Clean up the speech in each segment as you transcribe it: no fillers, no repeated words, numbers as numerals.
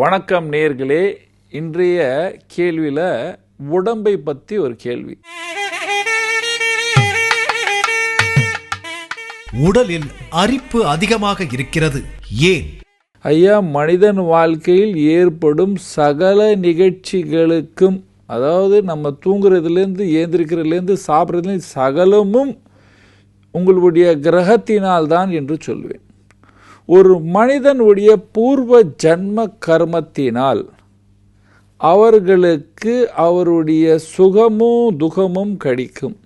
வணக்கம் நேயர்களே. இன்றைய கேள்வியில் உடம்பை பற்றி ஒரு கேள்வி. உடலில் அரிப்பு அதிகமாக இருக்கிறது, ஏன்? ஐயா, மனிதன் வாழ்க்கையில் ஏற்படும் சகல நிகழ்ச்சிகளுக்கும், அதாவது நம்ம தூங்குறதுலேருந்து ஏந்திரிக்கிறதுலேருந்து சாப்பிட்றதுலேருந்து சகலமும் உங்களுடைய கிரகத்தினால் தான் என்று சொல்வேன். ஒரு மனிதனுடைய பூர்வ ஜன்ம கர்மத்தினால் அவர்களுக்கு அவருடைய சுகமும் துகமும் கிடைக்கும்.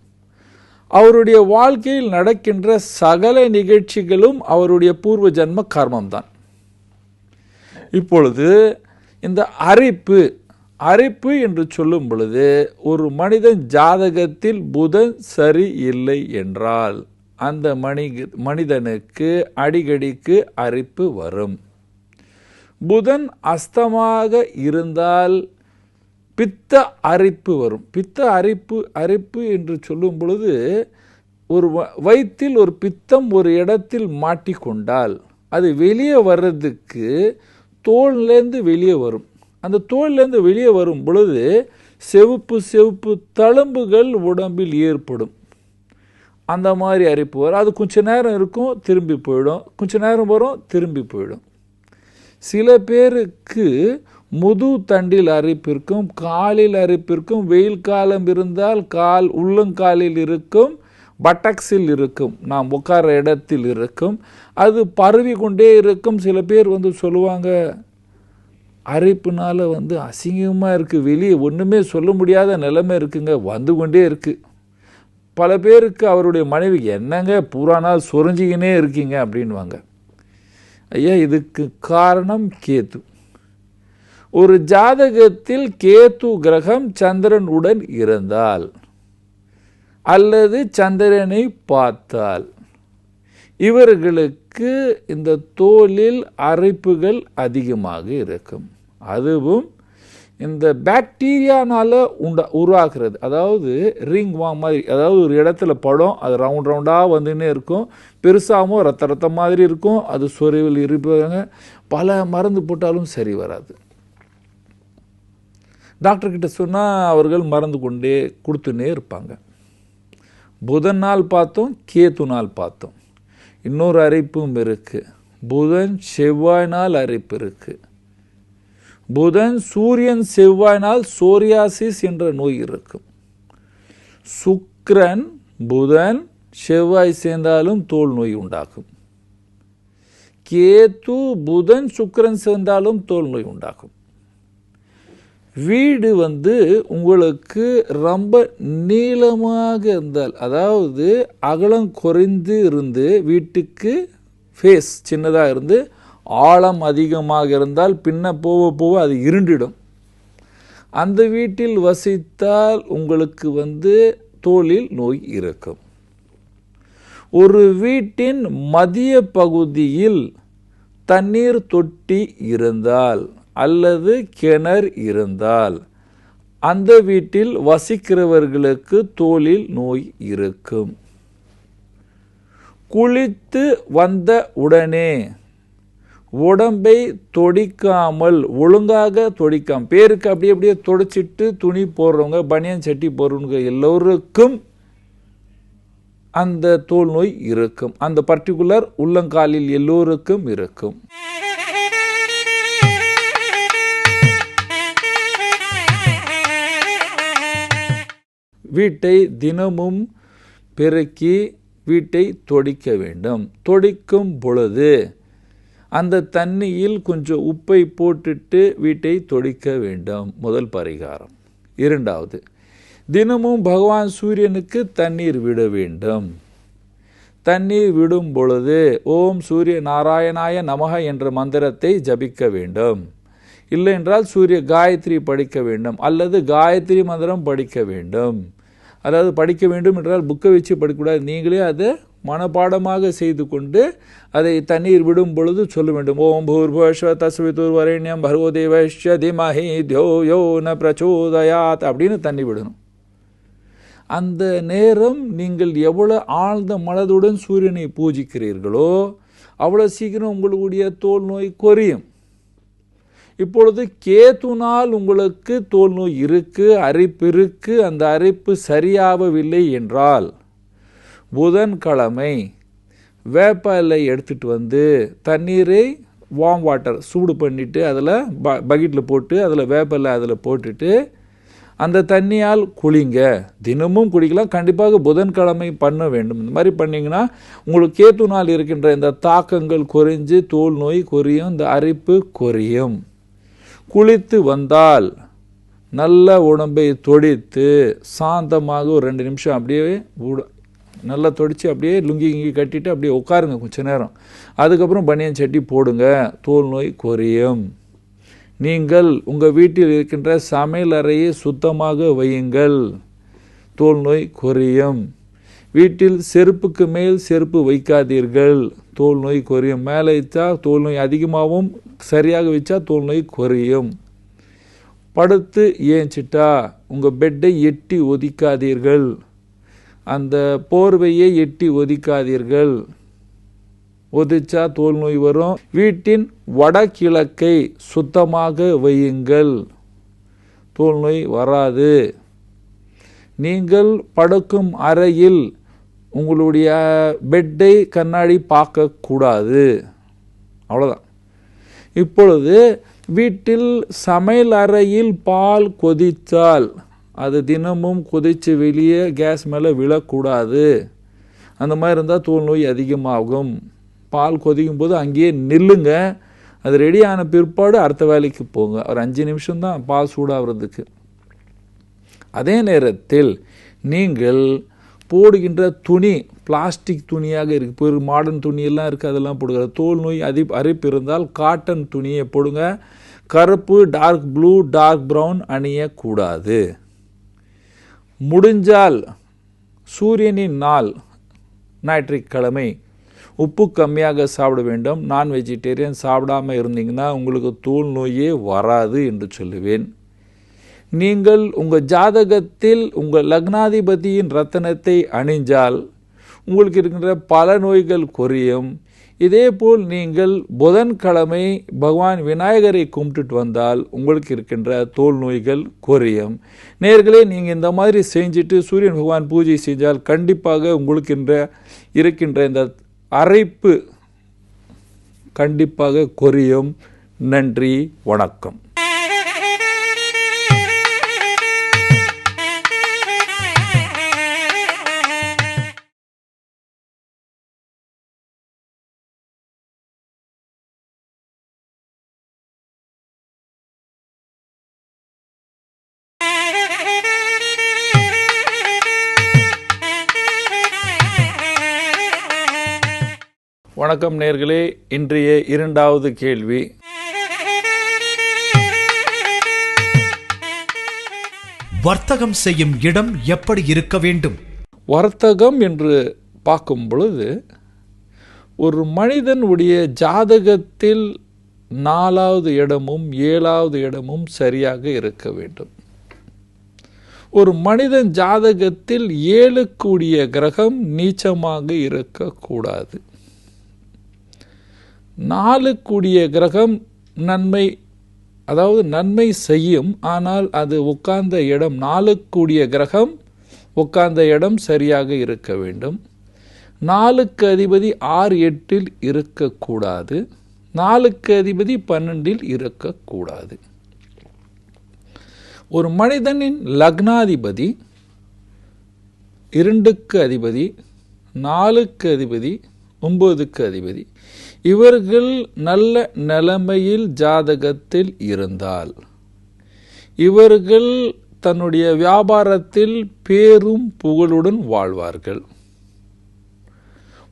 அவருடைய வாழ்க்கையில் நடக்கின்ற சகல நிகழ்ச்சிகளும் அவருடைய பூர்வ ஜன்ம கர்மம்தான். இப்பொழுது இந்த அரிப்பு என்று சொல்லும் பொழுது, ஒரு மனிதன் ஜாதகத்தில் புதன் சரி இல்லை என்றால் அந்த மனிதனுக்கு அடிக்கடிக்கு அரிப்பு வரும். புதன் அஸ்தமாக இருந்தால் பித்த அரிப்பு வரும். பித்த அரிப்பு என்று சொல்லும் பொழுது, ஒரு வயிற்றில் ஒரு பித்தம் ஒரு இடத்தில் மாட்டிக்கொண்டால் அது வெளியே வர்றதுக்கு தோல்லேருந்து வெளியே வரும். அந்த தோல்லேருந்து வெளியே வரும் பொழுது செவப்பு தழும்புகள் உடம்பில் ஏற்படும். அந்த மாதிரி அரிப்பு வரும். அது கொஞ்ச நேரம் இருக்கும், திரும்பி போயிடும். கொஞ்ச நேரம் வரும், திரும்பி போயிடும். சில பேருக்கு முதுதண்டில் அரிப்பு இருக்கும், காலில் அரிப்பு இருக்கும். வெயில் காலம் இருந்தால் உள்ளங்காலில் இருக்கும், பட்டக்ஸில் இருக்கும், நாம் உட்கார இடத்தில் இருக்கும். அது பரவி கொண்டே இருக்கும். சில பேர் சொல்லுவாங்க, அரிப்புனால அசிங்கமாக இருக்குது, வெளியே ஒன்றுமே சொல்ல முடியாத நிலைமை இருக்குங்க, வந்து கொண்டே இருக்குது. பல பேருக்கு அவருடைய மனைவி, என்னங்க பூரா நாள் சொரிஞ்சிக்கினே இருக்கீங்க அப்படின்வாங்க. ஐயா, இதுக்கு காரணம் கேத்து. ஒரு ஜாதகத்தில் கேத்து கிரகம் சந்திரனுடன் இருந்தால் அல்லது சந்திரனை பார்த்தால் இவர்களுக்கு இந்த தோலில் அரிப்புகள் அதிகமாக இருக்கும். அதுவும் இந்த பாக்டீரியானால் உருவாக்குறது. அதாவது ரிங் வாம் மாதிரி, அதாவது ஒரு இடத்துல படம், அது ரவுண்டாக வந்துன்னே இருக்கும். பெருசாகவும் ரத்த மாதிரி இருக்கும். அது சொறிவில் இருப்பாங்க. பல மருந்து போட்டாலும் சரி வராது. டாக்டர்கிட்ட சொன்னால் அவர்கள் மருந்து கொண்டே கொடுத்துன்னே இருப்பாங்க. புதன் நாள் பார்த்தோம், கேத்து நாள் பார்த்தோம். இன்னொரு அரிப்பும் இருக்குது. புதன் செவ்வாய் நாள் அரிப்பு இருக்குது. புதன் சூரியன் செவ்வாய் நாள் சோரியாசிஸ் என்ற நோய் இருக்கும். சுக்கிரன் புதன் செவ்வாய் சேர்ந்தாலும் தோல் நோய் உண்டாகும். கேத்து புதன் சுக்கிரன் சேர்ந்தாலும் தோல் நோய் உண்டாகும். வீடு உங்களுக்கு ரொம்ப நீளமாக இருந்தால், அதாவது அகலம் குறைந்து இருந்து வீட்டுக்கு ஃபேஸ் சின்னதாக இருந்து ஆழம் அதிகமாக இருந்தால் பின்ன போக அது இருண்டிடும். அந்த வீட்டில் வசித்தால் உங்களுக்கு தோலில் நோய் இருக்கும். ஒரு வீட்டின் மத்திய பகுதியில் தண்ணீர் தொட்டி இருந்தால் அல்லது கிணறு இருந்தால் அந்த வீட்டில் வசிக்கிறவர்களுக்கு தோலில் நோய் இருக்கும். குளித்து வந்த உடனே உடம்பை தொடிக்காமல், ஒழுங்காக தொடிக்காமல், பேருக்கு அப்படியே தொடைச்சிட்டு துணி போடுறவங்க, பனியன் சட்டி போடுறவங்க எல்லோருக்கும் அந்த தோல் நோய் இருக்கும். அந்த பர்டிகுலர் உள்ளங்காலில் எல்லோருக்கும் இருக்கும். வீட்டை தினமும் பெருக்கி வீட்டை தொடிக்க வேண்டும். தொடிக்கும் பொழுது அந்த தண்ணியில் கொஞ்சம் உப்பை போட்டுட்டு வீட்டை தொடிக்க வேண்டும். முதல் பரிகாரம். இரண்டாவது, தினமும் பகவான் சூரியனுக்கு தண்ணீர் விட வேண்டும். தண்ணீர் விடும் பொழுது ஓம் சூரிய நாராயணாய நமக என்ற மந்திரத்தை ஜபிக்க வேண்டும். இல்லை என்றால் சூரிய காயத்ரி படிக்க வேண்டும் அல்லது காயத்ரி மந்திரம் படிக்க வேண்டும். அதாவது படிக்க வேண்டும் என்றால் புக்கை வச்சு படிக்கக்கூடாது. நீங்களே அதை மனப்பாடமாக செய்து கொண்டு அதை தண்ணீர் விடும் பொழுது சொல்ல வேண்டும். ஓம் பூர்புவஸ்வ தஸ்விதுர் வரண்யம் பர்கோ தேவஸ்ய தீமஹி த்யோ யோ ந பிரச்சோதயாத் அப்படின்னு தண்ணி விடணும். அந்த நேரம் நீங்கள் எவ்வளோ ஆழ்ந்த மனதுடன் சூரியனை பூஜிக்கிறீர்களோ அவ்வளோ சீக்கிரம் உங்களுடைய தோல் நோய் குறையும். இப்பொழுது கேதுனால் உங்களுக்கு தோல் நோய் இருக்கு, அரிப்பு இருக்கு, அந்த அரிப்பு சரியாகவில்லை என்றால் புதன்கிழமை வேப்ப இலை எடுத்துகிட்டு வந்து தண்ணீரை வார்ம் வாட்டர் சூடு பண்ணிவிட்டு அதில் பக்கெட்டில் போட்டு அதில் வேப்ப இலை அதில் போட்டுட்டு அந்த தண்ணியால் குளிங்க. தினமும் குடிக்கலாம், கண்டிப்பாக புதன்கிழமை பண்ண வேண்டும். இந்த மாதிரி பண்ணிங்கன்னா உங்களுக்கு கேதுனால் இருக்கின்ற இந்த தாக்கங்கள் குறைஞ்சு தோல் நோய் குறையும், இந்த அரிப்பு குறையும். குளித்து வந்தால் நல்ல உடம்பை தொடித்து சாந்தமாக ஒரு 2 நிமிஷம் அப்படியே நல்லா தொடித்து அப்படியே லுங்கி இங்கி கட்டிட்டு அப்படியே உட்காருங்க கொஞ்சம் நேரம். அதுக்கப்புறம் பனியன் சட்டி போடுங்க, தோல் நோய் குறையும். நீங்கள் உங்கள் வீட்டில் இருக்கின்ற சமையல் அறையை சுத்தமாக வையுங்கள், தோல் நோய் குறையும். வீட்டில் செருப்புக்கு மேல் செருப்பு வைக்காதீர்கள், தோல் நோய் குறையும். மேலே வைச்சா தோல் நோய் அதிகமாகவும், சரியாக வச்சா தோல் நோய் குறையும். படுத்து ஏஞ்சிட்டா உங்கள் பெட்டை எட்டி ஒதிக்காதீர்கள், அந்த போர்வையை எட்டி ஒதிக்காதீர்கள், ஒதிச்சா தோல் நோய் வரும். வீட்டின் வடகிழக்கை சுத்தமாக வையுங்கள், தோல் நோய் வராது. நீங்கள் படுக்கும் அறையில் உங்களுடைய பெட்டை கண்ணாடி பார்க்கக்கூடாது, அவ்வளோதான். இப்பொழுது வீட்டில் சமையல் அறையில் பால் கொதித்தால் அது தினமும் கொதித்து வெளியே கேஸ் மேலே விழக்கூடாது. அந்த மாதிரி இருந்தால் தோல் நோய் அதிகமாகும். பால் கொதிக்கும் போது அங்கேயே நில்லுங்க, அது ரெடியான பிற்பாடு அடுத்த வேலைக்கு போங்க. ஒரு 5 நிமிஷம்தான் பால் சூடாகிறதுக்கு. அதே நேரத்தில் நீங்கள் போடுகின்ற துணி பிளாஸ்டிக் துணியாக இருக்குது, இப்போ மாடர்ன் துணியெல்லாம் இருக்குது, அதெல்லாம் போடுகிற தோல் நோய் அரிப்பு இருந்தால் காட்டன் துணியை போடுங்க. கருப்பு, டார்க் ப்ளூ, டார்க் ப்ரௌன் அணியக்கூடாது. முடிஞ்சால் சூரியனின் நாள் ஞாயிற்றுக்கிழமை உப்பு கம்மியாக சாப்பிட வேண்டும். நான் வெஜிடேரியன் சாப்பிடாமல் இருந்தீங்கன்னா உங்களுக்கு தோல் நோயே வராது என்று சொல்லுவேன். நீங்கள் உங்கள் ஜாதகத்தில் உங்கள் லக்னாதிபதியின் ரத்தனத்தை அணிஞ்சால் உங்களுக்கு இருக்கின்ற பல நோய்கள் குறையும். இதேபோல் நீங்கள் புதன்கிழமை பகவான் விநாயகரை கும்பிட்டுட்டு வந்தால் உங்களுக்கு இருக்கின்ற தோல் நோய்கள் குறையும். நேர்களே, நீங்கள் இந்த மாதிரி செஞ்சுட்டு சூரியன் பகவான் பூஜை செஞ்சால் கண்டிப்பாக உங்களுக்கு இருக்கின்ற இந்த அரிப்பு கண்டிப்பாக குறையும். நன்றி, வணக்கம். வணக்கம் நேர்களே, இன்றைய 2வது கேள்வி. வர்த்தகம் செய்யும் இடம் எப்படி இருக்க வேண்டும்? வர்த்தகம் என்று பார்க்கும் பொழுது ஒரு மனிதனுடைய ஜாதகத்தில் 4வது இடமும் 7வது இடமும் சரியாக இருக்க வேண்டும். ஒரு மனிதன் ஜாதகத்தில் 7 கூடிய கிரகம் நீச்சமாக இருக்கக்கூடாது. 4 கூடிய கிரகம் நன்மை, அதாவது நன்மை செய்யும், ஆனால் அது உட்கார்ந்த இடம் 4 கூடிய கிரகம் உட்கார்ந்த இடம் சரியாக இருக்க வேண்டும். 4க்கு அதிபதி 6, 8 இருக்கக்கூடாது. 4க்கு அதிபதி 12 இருக்கக்கூடாது. ஒரு மனிதனின் லக்னாதிபதி 2க்கு அதிபதி, 4க்கு அதிபதி, 9க்கு அதிபதி, இவர்கள் நல்ல நிலைமையில் ஜாதகத்தில் இருந்தால் இவர்கள் தன்னுடைய வியாபாரத்தில் பேரும் புகழுடன் வாழ்வார்கள்.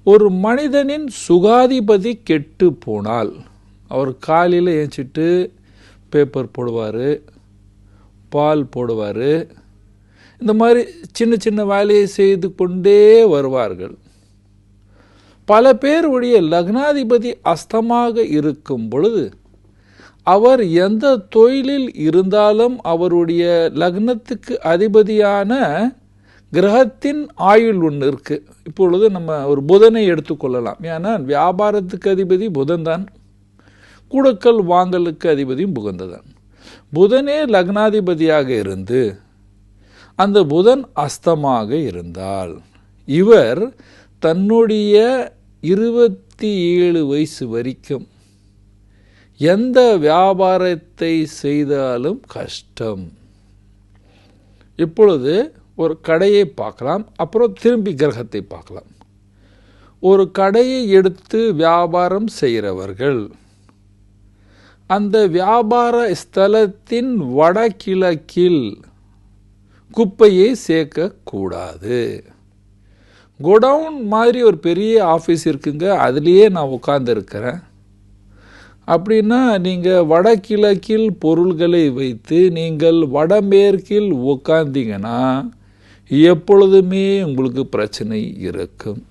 ஒரு மனிதனின் சுகாதிபதி கெட்டு போனால் அவர் காலையில் ஏஞ்சிட்டு பேப்பர் போடுவார், பால் போடுவார், இந்த மாதிரி சின்ன சின்ன வேலையை செய்து கொண்டே வருவார்கள். பல பேருடைய லக்னாதிபதி அஸ்தமாக இருக்கும் பொழுது அவர் எந்த தொழிலில் இருந்தாலும் அவருடைய லக்னத்துக்கு அதிபதியான கிரகத்தின் ஆயுள் ஒன்று இருக்குது. இப்பொழுது நம்ம ஒரு புதனை எடுத்துக்கொள்ளலாம். ஏன்னா வியாபாரத்துக்கு அதிபதி புதன் தான், குடுக்கல் வாங்கலுக்கு அதிபதியும் புதன்தான். புதனே லக்னாதிபதியாக இருந்து அந்த புதன் அஸ்தமாக இருந்தால் இவர் தன்னுடைய 27 வயசு வரைக்கும் எந்த வியாபாரத்தை செய்தாலும் கஷ்டம். இப்பொழுது ஒரு கடையை பார்க்கலாம், அப்புறம் திரும்பி கிரகத்தை பார்க்கலாம். ஒரு கடையை எடுத்து வியாபாரம் செய்கிறவர்கள் அந்த வியாபார ஸ்தலத்தின் வடகிழக்கில் குப்பையை சேர்க்கக்கூடாது. கோடவுன் மாதிரி ஒரு பெரிய ஆஃபீஸ் இருக்குங்க, அதுலேயே நான் உட்கார்ந்துருக்கிறேன் அப்படின்னா நீங்கள் வடகிழக்கில் பொருள்களை வைத்து நீங்கள் வடமேற்கில் உட்கார்ந்தீங்கன்னா எப்பொழுதுமே உங்களுக்கு பிரச்சனை இருக்கும்.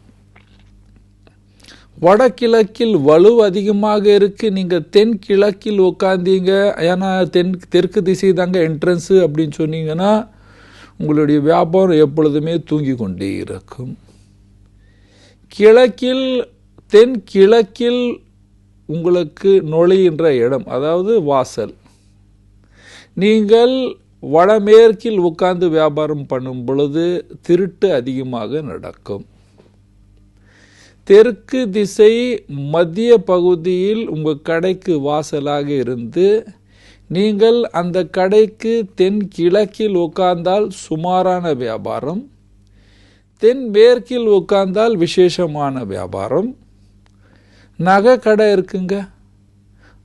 வடகிழக்கில் வலு அதிகமாக இருக்குது, நீங்கள் தென்கிழக்கில் உட்காந்தீங்க, ஏன்னா தெற்கு திசை தாங்க என்ட்ரன்ஸு அப்படின்னு சொன்னீங்கன்னா உங்களுடைய வியாபாரம் எப்பொழுதுமே தூங்கி கொண்டே இருக்கும். தென்கிழக்கில் உங்களுக்கு நுழைகின்ற இடம், அதாவது வாசல், நீங்கள் வடமேற்கில் உட்கார்ந்து வியாபாரம் பண்ணும் பொழுது திருட்டு அதிகமாக நடக்கும். தெற்கு திசை மத்திய பகுதியில் உங்கள் கடைக்கு வாசலாக இருந்து நீங்கள் அந்த கடைக்கு தென்கிழக்கில் உட்கார்ந்தால் சுமாரான வியாபாரம், தென்மேற்கில் உட்கார்ந்தால் விசேஷமான வியாபாரம். நகை கடை இருக்குங்க,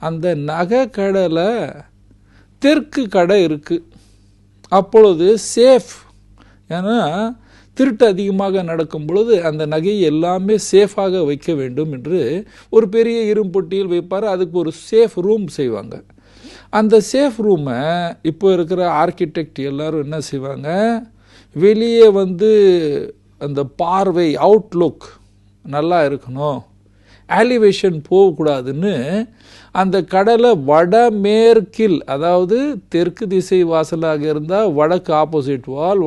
அந்த நகை கடையில் தெற்கு கடை இருக்குது, அப்பொழுது சேஃப். ஏன்னா திருட்டு அதிகமாக நடக்கும் பொழுது அந்த நகையை எல்லாமே சேஃபாக வைக்க வேண்டும் என்று ஒரு பெரிய இரும்பொட்டியில் வைப்பார். அதுக்கு ஒரு சேஃப் ரூம் செய்வாங்க. அந்த சேஃப் ரூமை இப்போ இருக்கிற ஆர்கிடெக்ட் எல்லாரும் என்ன செய்வாங்க, வெளியே அந்த பார்வை அவுட்லுக் நல்லா இருக்கணும், ஆலிவேஷன் போகக்கூடாதுன்னு அந்த கடலை வடமேற்கில், அதாவது தெற்கு திசை வாசலாக இருந்தால் வடக்கு ஆப்போசிட் வால்,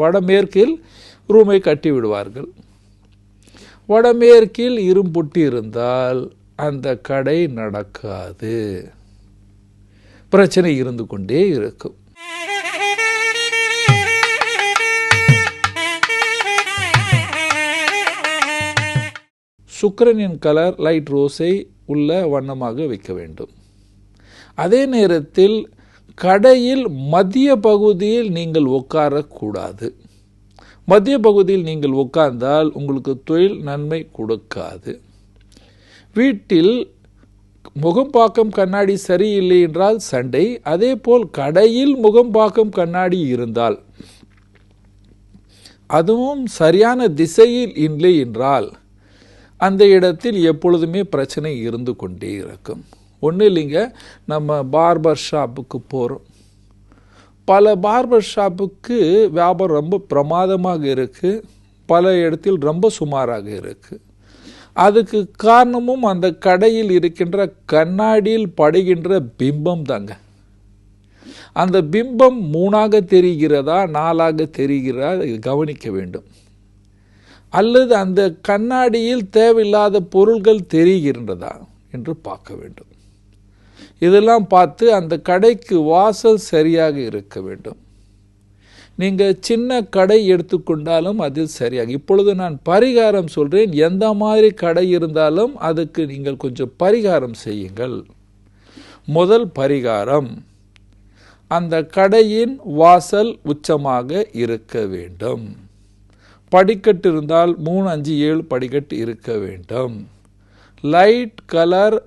வடமேற்கில் ரூமை கட்டி விடுவார்கள். வடமேற்கில் இரும்புட்டி இருந்தால் அந்த கடை நடக்காது, பிரச்சனை இருந்து கொண்டே இருக்கும். சுக்கிரனின் கலர் லைட் ரோஸை உள்ள வண்ணமாக வைக்க வேண்டும். அதே நேரத்தில் கடையில் மத்திய பகுதியில் நீங்கள் உட்காரக்கூடாது. மத்திய பகுதியில் நீங்கள் உட்கார்ந்தால் உங்களுக்கு தொழில் நன்மை கொடுக்காது. வீட்டில் முகம் பார்க்கும் கண்ணாடி சரியில்லை என்றால் சண்டை. அதே போல் கடையில் முகம் பார்க்கும் கண்ணாடி இருந்தால், அதுவும் சரியான திசையில் இல்லை என்றால் அந்த இடத்தில் எப்பொழுதுமே பிரச்சனை இருந்து கொண்டே இருக்கும். ஒன்றும் இல்லைங்க, நம்ம பார்பர் ஷாப்புக்கு போகிறோம். பல பார்பர் ஷாப்புக்கு வியாபாரம் ரொம்ப பிரமாதமாக இருக்குது, பல இடத்தில் ரொம்ப சுமாராக இருக்குது. அதுக்கு காரணமும் அந்த கடையில் இருக்கின்ற கண்ணாடியில் படுகின்ற பிம்பம் தாங்க. அந்த பிம்பம் 3ஆக தெரிகிறதா 4ஆக தெரிகிறதா கவனிக்க வேண்டும். அல்லது அந்த கண்ணாடியில் தேவையில்லாத பொருள்கள் தெரிகின்றதா என்று பார்க்க வேண்டும். இதெல்லாம் பார்த்து அந்த கடைக்கு வாசல் சரியாக இருக்க வேண்டும். நீங்கள் சின்ன கடை எடுத்துக்கொண்டாலும் அதில் சரியாக, இப்பொழுது நான் பரிகாரம் சொல்கிறேன், எந்த மாதிரி கடை இருந்தாலும் அதுக்கு நீங்கள் கொஞ்சம் பரிகாரம் செய்யுங்கள். முதல் பரிகாரம், அந்த கடையின் வாசல் உச்சமாக இருக்க வேண்டும். படிக்கட்டு இருந்தால் 3, 5, 7 படிக்கட்டு இருக்க வேண்டும். லைட் கலர்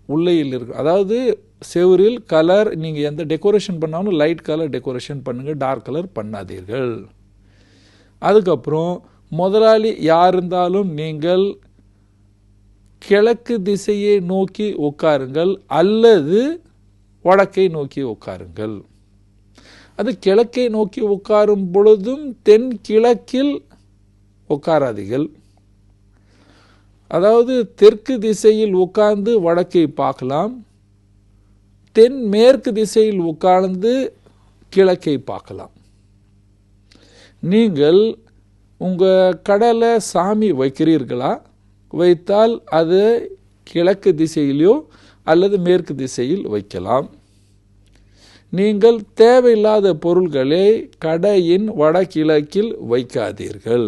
உள்ளையில் இருக்கு, அதாவது செவரில் கலர், நீங்கள் எந்த டெக்கரேஷன் பண்ணாலும் லைட் கலர் டெக்கரேஷன் பண்ணுங்கள், டார்க் கலர் பண்ணாதீர்கள். அதுக்கப்புறம் முதலாளி யார் இருந்தாலும் நீங்கள் கிழக்கு திசையை நோக்கி உட்காருங்கள் அல்லது வடக்கை நோக்கி உட்காருங்கள். அது கிழக்கை நோக்கி உட்காரும் பொழுதும் தென்கிழக்கில் உட்காராதீர்கள். அதாவது தெற்கு திசையில் உட்கார்ந்து வடக்கை பார்க்கலாம், தென்மேற்கு திசையில் உட்கார்ந்து கிழக்கை பார்க்கலாம். நீங்கள் உங்கள் கடையில் சாமி வைக்கிறீர்களா? வைத்தால் அது கிழக்கு திசையிலோ அல்லது மேற்கு திசையில் வைக்கலாம். நீங்கள் தேவையில்லாத பொருள்களை கடையின் வடகிழக்கில் வைக்காதீர்கள்.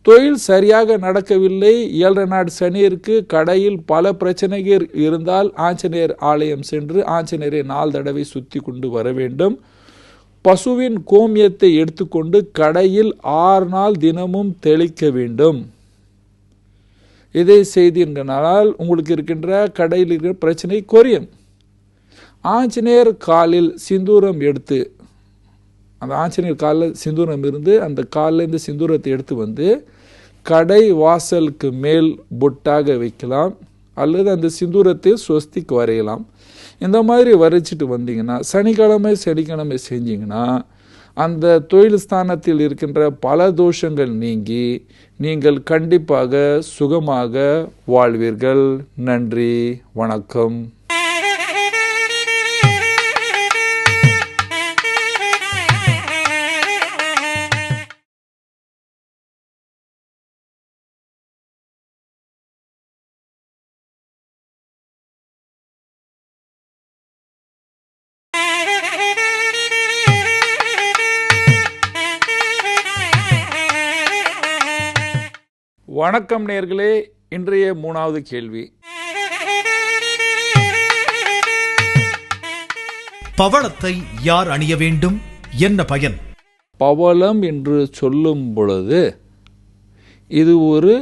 தொழில் சரியாக நடக்கவில்லை, 7 நாடு சனி இருக்கு, கடையில் பல பிரச்சனைகள் இருந்தால் ஆஞ்சநேயர் ஆலயம் சென்று ஆஞ்சநேயரை 4 தடவை சுற்றி கொண்டு வர வேண்டும். பசுவின் கோமியத்தை எடுத்துக்கொண்டு கடையில் 6 நாள் தினமும் தெளிக்க வேண்டும். இதை செய்தீர்களால் உங்களுக்கு இருக்கின்ற கடையில் இருக்கிற பிரச்சனை குறையும். ஆஞ்சநேயர் காலில் சிந்தூரம் எடுத்து, அந்த ஆஞ்சநேயர் காலில் சிந்தூரம் இருந்து அந்த காலில் இந்த சிந்தூரத்தை எடுத்து வந்து கடை வாசலுக்கு மேல் பொட்டாக வைக்கலாம், அல்லது அந்த சிந்தூரத்தை ஸ்வஸ்திக்கு வரையலாம். இந்த மாதிரி வரைச்சிட்டு வந்தீங்கன்னா சனிக்கிழமை செஞ்சீங்கன்னா அந்த தொழில் ஸ்தானத்தில் இருக்கின்ற பல தோஷங்கள் நீங்கி நீங்கள் கண்டிப்பாக சுகமாக வாழ்வீர்கள். நன்றி, வணக்கம். வணக்கம் நேயர்களே, இன்றைய 3வது கேள்வி. பவளத்தை யார் அணிய வேண்டும்? என்ன பயன்? பவளம் என்று சொல்லும் பொழுது இது ஒரு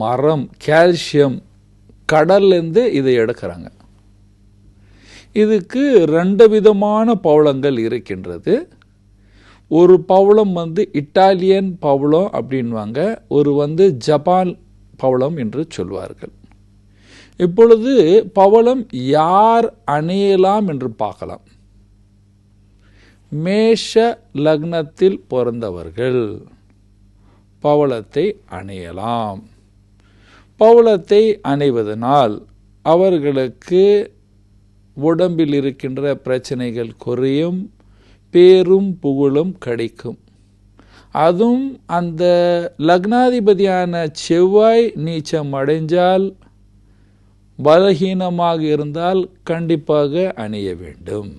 மரம், கால்சியம், கடல்லேருந்து இதை எடுக்கிறாங்க. இதுக்கு 2 விதமான பவளங்கள் இருக்கின்றது. ஒரு பவளம் இட்டாலியன் பவளம் அப்படின்வாங்க, ஒரு ஜப்பான் பவளம் என்று சொல்வார்கள். இப்பொழுது பவளம் யார் அணியலாம் என்று பார்க்கலாம். மேஷ லக்னத்தில் பிறந்தவர்கள் பவளத்தை அணியலாம். பவளத்தை அணிவதனால் அவர்களுக்கு உடம்பில் இருக்கின்ற பிரச்சனைகள் குறையும், பேரும் புகழும் கிடைக்கும். அதுவும் அந்த லக்னாதிபதியான செவ்வாய் நீச்சம் அடைஞ்சால், பலகீனமாக இருந்தால் கண்டிப்பாக அணிய வேண்டும்.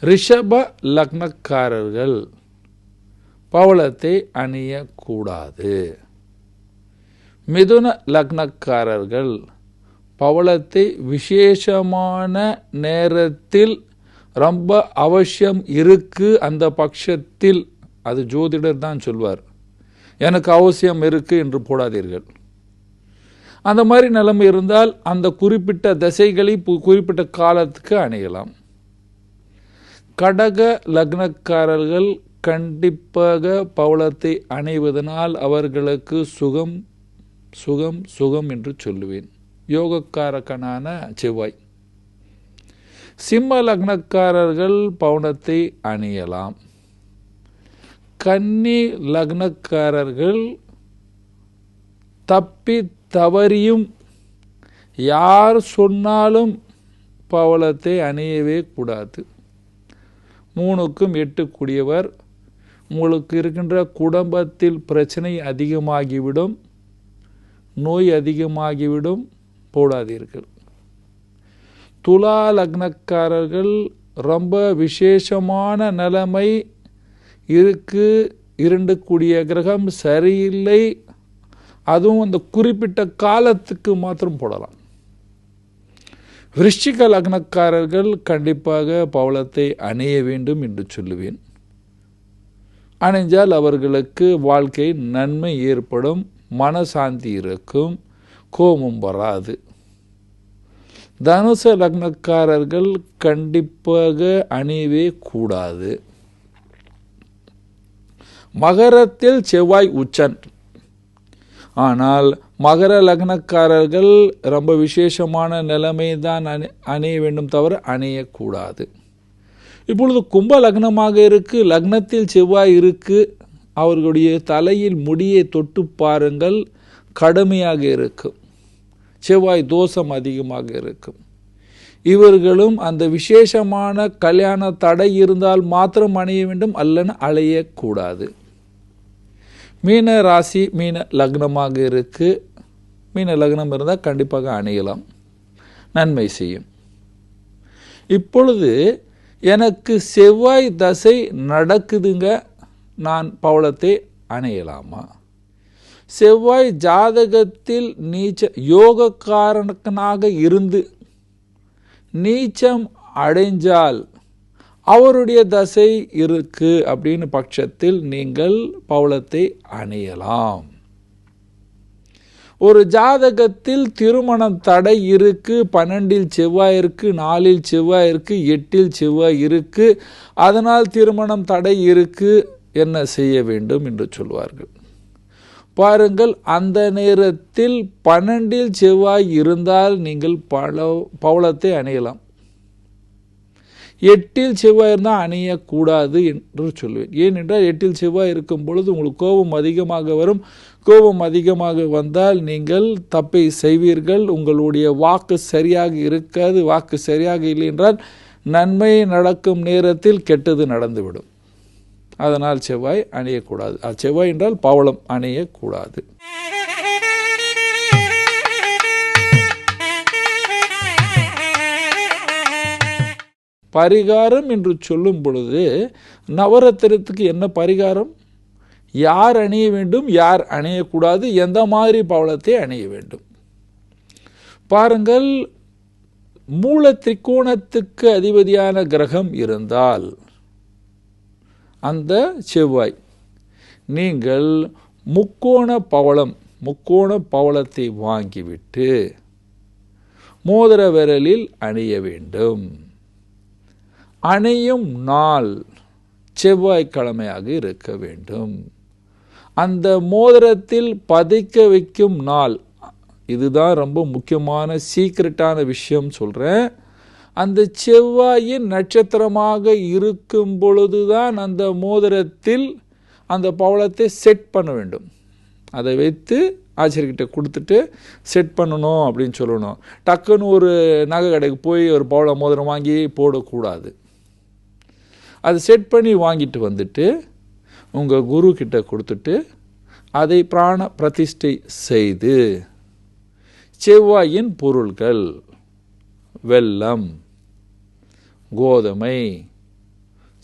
ரிஷப லக்னக்காரர்கள் பவளத்தை அணியக்கூடாது. மிதுன லக்னக்காரர்கள் பவளத்தை விசேஷமான நேரத்தில் ரொம்ப அவசியம் இருக்கு அந்த பட்சத்தில், அது ஜோதிடர் தான் சொல்வார், எனக்கு அவசியம் இருக்கு என்று போடாதீர்கள். அந்த மாதிரி நிலைமை இருந்தால் அந்த குறிப்பிட்ட திசைகளை குறிப்பிட்ட காலத்துக்கு அணியலாம். கடக லக்னக்காரர்கள் கண்டிப்பாக பவளத்தை அணிவதனால் அவர்களுக்கு சுகம் சுகம் சுகம் என்று சொல்லுவேன், யோகக்காரகனான செவ்வாய். சிம்ம லக்னக்காரர்கள் பவளத்தை அணியலாம். கன்னி லக்னக்காரர்கள் தப்பி தவறியும் யார் சொன்னாலும் பவளத்தை அணியவே கூடாது. 3க்கும் 8 கூடியவர், உங்களுக்கு இருக்கின்ற குடும்பத்தில் பிரச்சனை அதிகமாகிவிடும், நோய் அதிகமாகிவிடும், போடாதீர்கள். துலா லக்னக்காரர்கள் ரொம்ப விசேஷமான நிலைமை இருக்கு, 2 கூடிய கிரகம் சரியில்லை, அதுவும் அந்த குறிப்பிட்ட காலத்துக்கு மாத்திரம் போடலாம். விருச்சிக லக்னக்காரர்கள் கண்டிப்பாக பவளத்தை அணிய வேண்டும் என்று சொல்லுவேன். அணிஞ்சால் அவர்களுக்கு வாழ்க்கை நன்மை ஏற்படும், மனசாந்தி இருக்கும், கோபம் வராது. தனுச லக்னக்காரர்கள் கண்டிப்பாக அணியவே கூடாது. மகரத்தில் செவ்வாய் உச்சன், ஆனால் மகர லக்னக்காரர்கள் ரொம்ப விசேஷமான நிலைமை தான் அணிய வேண்டும், தவிர அணியக்கூடாது. இப்பொழுது கும்ப லக்னமாக இருக்கு, லக்னத்தில் செவ்வாய் இருக்கு, அவர்களுடைய தலையில் முடியை தொட்டு பாருங்கள், கடுமையாக இருக்கும், செவ்வாய் தோஷம் அதிகமாக இருக்கும். இவர்களும் அந்த விசேஷமான கல்யாண தடை இருந்தால் மாத்திரம் அணிய வேண்டும், அல்லன அலையக்கூடாது. மீன ராசி மீன லக்னமாக இருக்கு, மீன லக்னம் இருந்தால் கண்டிப்பாக அணியலாம், நன்மை செய்யும். இப்பொழுது எனக்கு செவ்வாய் தசை நடக்குதுங்க, நான் பவளத்தை அணியலாமா? செவ்வாய் ஜாதகத்தில் யோகக்காரனாக இருந்து நீச்சம் அடைஞ்சால் அவருடைய தசை இருக்கு அப்படின்னு பட்சத்தில் நீங்கள் பவளத்தை அணியலாம். ஒரு ஜாதகத்தில் திருமணம் தடை இருக்கு, 12 செவ்வாய் இருக்கு, 4 செவ்வாய் இருக்கு, 8 செவ்வாய் இருக்கு, அதனால் திருமணம் தடை இருக்கு, என்ன செய்ய வேண்டும் என்று சொல்வார்கள். பாருங்கள், அந்த நேரத்தில் 12 செவ்வாய் இருந்தால் நீங்கள் பவளத்தை அணியலாம். 8 செவ்வாய் இருந்தால் அணியக்கூடாது என்று சொல்லுவேன். ஏனென்றால் 8 செவ்வாய் இருக்கும் பொழுது உங்களுக்கு கோபம் அதிகமாக வரும். கோபம் அதிகமாக வந்தால் நீங்கள் தப்பை செய்வீர்கள். உங்களுடைய வாக்கு சரியாக இருக்காது. வாக்கு சரியாக இல்லை என்றால் நன்மை நடக்கும் நேரத்தில் கெட்டது நடந்துவிடும். அதனால் செவ்வாய் அணியக்கூடாது. செவ்வாய் என்றால் பவளம் அணியக்கூடாது. பரிகாரம் என்று சொல்லும் பொழுது நவரத்தினத்துக்கு என்ன பரிகாரம், யார் அணிய வேண்டும், யார் அணியக்கூடாது, எந்த மாதிரி பவளத்தை அணிய வேண்டும். பாருங்கள், மூல திரிகோணத்துக்கு அதிபதியான கிரகம் இருந்தால் அந்த செவ்வாய், நீங்கள் முக்கோண பவளத்தை வாங்கிவிட்டு மோதிர விரலில் அணிய வேண்டும். அணியும் நாள் செவ்வாய்க்கிழமையாக இருக்க வேண்டும். அந்த மோதிரத்தில் பதிக்க வைக்கும் நாள், இதுதான் ரொம்ப முக்கியமான சீக்ரெட்டான விஷயம் சொல்கிறேன். அந்த செவ்வாயின் நட்சத்திரமாக இருக்கும் பொழுதுதான் அந்த மோதிரத்தில் அந்த பவளத்தை செட் பண்ண வேண்டும். அதை வைத்து ஆச்சரியக்கிட்ட கொடுத்துட்டு செட் பண்ணணும் அப்படின்னு சொல்லணும். டக்குன்னு ஒரு நகை கடைக்கு போய் ஒரு பவள மோதிரம் வாங்கி போடக்கூடாது. அதை செட் பண்ணி வாங்கிட்டு வந்துட்டு உங்கள் குரு கிட்ட கொடுத்துட்டு அதை பிராண பிரதிஷ்டை செய்து செவ்வாயின் பொருள்கள் வெல்லம், கோதுமை,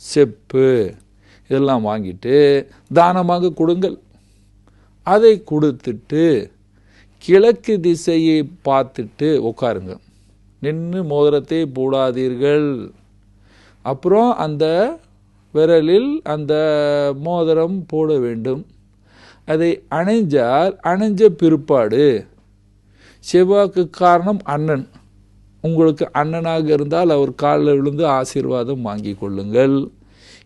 செப்பு இதெல்லாம் வாங்கிட்டு தானமாக கொடுங்கள். அதை கொடுத்துட்டு கிழக்கு திசையை பார்த்துட்டு உட்காருங்க. நின்று மோதிரத்தை போடாதீர்கள். அப்புறம் அந்த விரலில் அந்த மோதிரம் போட வேண்டும். அதை அணைஞ்ச பிற்பாடு, செவ்வாய்க்கு காரணம் அண்ணன், உங்களுக்கு அண்ணனாக இருந்தால் அவர் காலில் விழுந்து ஆசீர்வாதம் வாங்கி கொள்ளுங்கள்.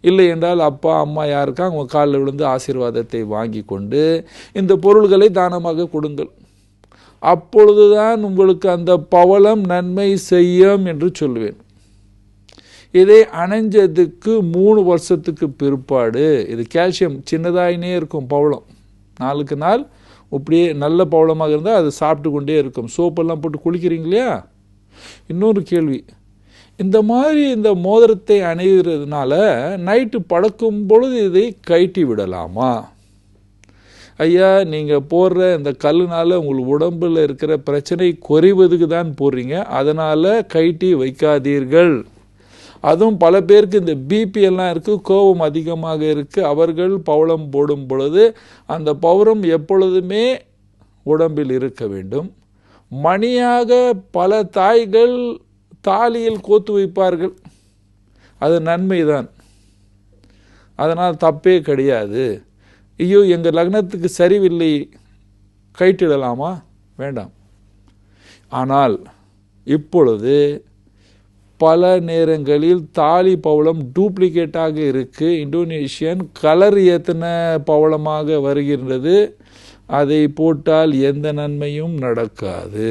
இல்லை என்றால் அப்பா அம்மா யாருக்கா அவங்க காலில் விழுந்து ஆசீர்வாதத்தை வாங்கி கொண்டு இந்த பொருள்களை தானமாக கொடுங்கள். அப்பொழுதுதான் உங்களுக்கு அந்த பவளம் நன்மை செய்யும் என்று சொல்லுவேன். இதை அணைஞ்சதுக்கு 3 வருஷத்துக்கு பிற்பாடு, இது கால்சியம் சின்னதாயினே இருக்கும் பவளம், நாளுக்கு நாள் அப்படியே நல்ல பவளமாக இருந்தால் அது சாப்பிட்டு கொண்டே இருக்கும். சோப்பெல்லாம் போட்டு குளிக்கிறீங்க இல்லையா? இன்னொரு கேள்வி, இந்த மாதிரி இந்த மோதிரத்தை அணிகிறதுனால நைட்டு படுக்கும் பொழுது இதை கழட்டி விடலாமா? ஐயா, நீங்கள் போடுற இந்த கல்லுனால உங்களுக்கு உடம்பில் இருக்கிற பிரச்சனை குறைவதுக்கு தான் போடுறீங்க, அதனால் கழட்டி வைக்காதீர்கள். அதுவும் பல பேருக்கு இந்த பிபி எல்லாம் இருக்குது, கோபம் அதிகமாக இருக்குது. அவர்கள் பவளம் போடும் பொழுது அந்த பவளம் எப்பொழுதுமே உடம்பில் இருக்க வேண்டும். மணியாக பல தாய்கள் தாலியில் கோத்து வைப்பார்கள், அது நன்மைதான், அதனால் தப்பே கிடையாது. ஐயோ எங்கள் லக்னத்துக்கு சரிவில்லை, கைட்டிடலாமா? வேண்டாம். ஆனால் இப்பொழுது பல நேரங்களில் தாலி பவளம் டூப்ளிகேட்டாக இருக்குது. இந்தோனேஷியன் கலர் ஏற்றின பவளமாக வருகின்றது. அதை போட்டால் எந்த நன்மையும் நடக்காது.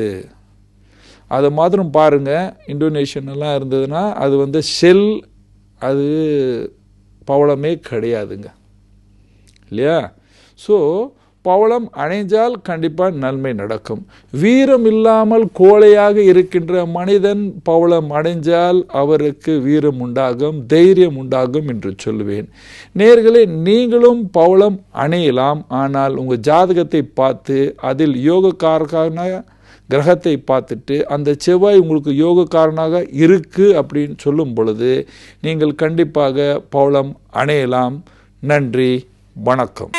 அதை மாத்திரம் பாருங்கள், இந்தோனேஷியன்லாம் இருந்ததுன்னா அது ஷெல், அது பவளமே கிடையாதுங்க, இல்லையா? ஸோ பவளம் அணிஞ்சால் கண்டிப்பாக நன்மை நடக்கும். வீரம் இல்லாமல் கோழையாக இருக்கின்ற மனிதன் பவளம் அணிஞ்சால் அவருக்கு வீரம் உண்டாகும், தைரியம் உண்டாகும் என்று சொல்லுவேன். நேயர்களே, நீங்களும் பவளம் அணியலாம். ஆனால் உங்கள் ஜாதகத்தை பார்த்து அதில் யோகக்காரக்கான கிரகத்தை பார்த்துட்டு அந்த செவ்வாய் உங்களுக்கு யோகக்காரனாக இருக்கு அப்படின்னு சொல்லும் பொழுது நீங்கள் கண்டிப்பாக பவளம் அணியலாம். நன்றி, வணக்கம்.